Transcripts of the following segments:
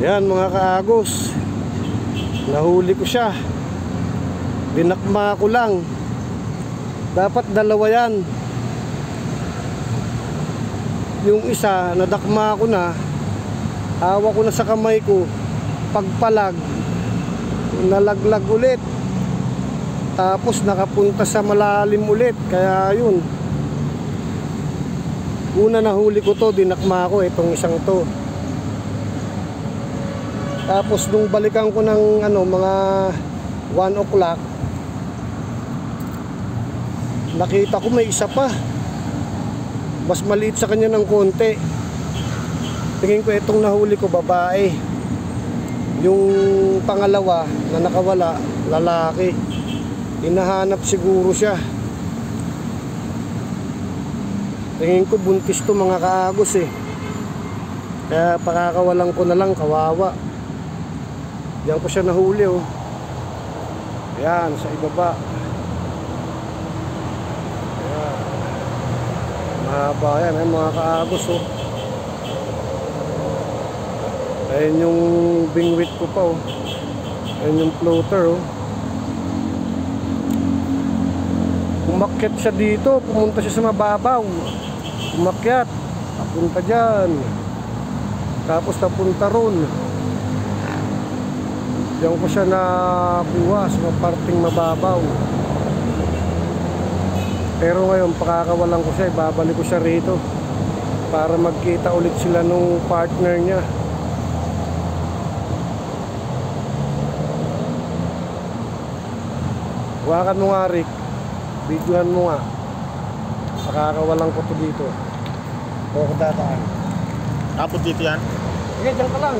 Yan mga kaagos, nahuli ko siya. Dinakma ko lang. Dapat dalawa yan. Yung isa nadakma ko na, hawak ko na sa kamay ko. Pagpalag, nalaglag ulit. Tapos nakapunta sa malalim ulit. Kaya yun, una nahuli ko to, dinakma ko itong isang to. Tapos nung balikan ko ng mga 1 o'clock, nakita ko may isa pa. Mas maliit sa kanya ng konti. Tingin ko itong nahuli ko babae. Yung pangalawa na nakawala, lalaki. Hinahanap siguro siya. Tingin ko buntis to mga kaagos eh. Kaya pakakawalan ko na lang, kawawa. Diyan ko siya nahuli oh. Ayan, sa ibaba. Ayan. Mahaba yan mga kaagos oh. Ayan yung bingwit ko pa oh. Ayan yung floater oh. Umakyat siya dito, pumunta siya sa mababaw. Umakyat, papunta dyan. Tapos napunta ron. Diyan ko siya nakuha sa parting mababaw. Pero ngayon pakakawalan ko siya, babalik ko siya rito para magkita ulit sila nung partner niya. Hawakan mo nga Rick, videohan mo nga. Pakakawalan ko to dito. O ko dataan. Tapos dito yan? Sige, dyan ka lang.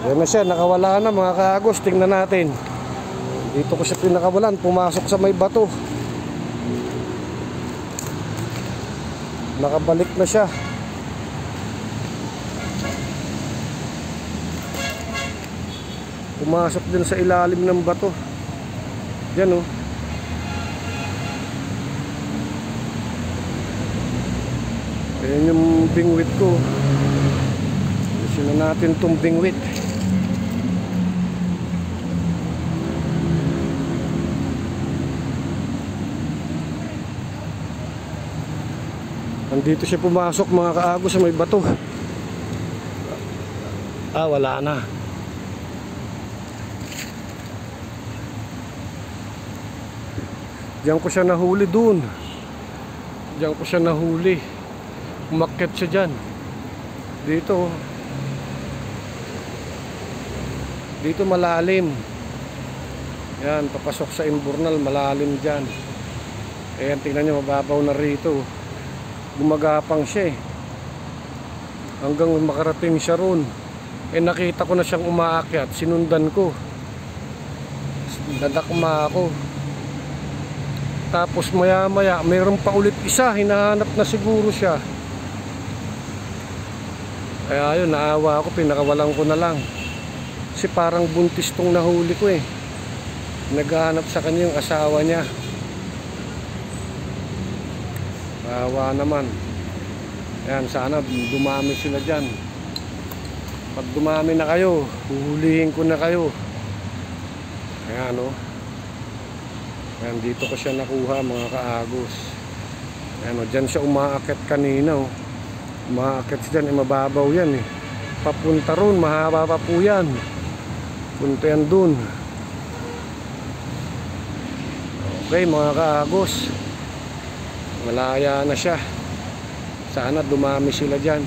Yan na siya, nakawala na mga kaagos. Tingnan natin. Dito ko siya pinakawalan, pumasok sa may bato. Nakabalik na siya. Pumasok din sa ilalim ng bato. Yan oh. Ayan yung bingwit ko. Sino natin itong bingwit. Nandito siya pumasok mga kaagos sa may bato. Ah, wala na. Diyan ko siya nahuli dun. Diyan ko siya nahuli. Umakyat siya dyan. Dito. Dito malalim. Yan, papasok sa imburnal, malalim dyan. Ayan, tingnan nyo, mababaw na rito. Gumagapang siya eh. Hanggang makarating siya ron. Eh nakita ko na siyang umaakyat. Sinundan ko. Nadakma ako. Tapos maya maya mayroon pa ulit isa. Hinahanap na siguro siya. Kaya yun, naawa ako. Pinakawalan ko na lang. Kasi parang buntis tong nahuli ko eh. Naghahanap sa kanya yung asawa niya. Kawawa naman. Ayan, sana dumami sila dyan. Pag dumami na kayo, huhulihin ko na kayo. Ayan o. Ayan, dito ko siya nakuha mga kaagos. Ayan o, dyan siya umaakyat kanina o. Umaakyat siya dyan, mababaw yan eh. papunta ron, mahaba pa po yan. Punta yan dun. Okay mga kaagos, malaya na siya. Sana dumami sila dyan.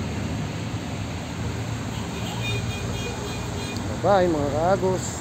Bye mga kaagos.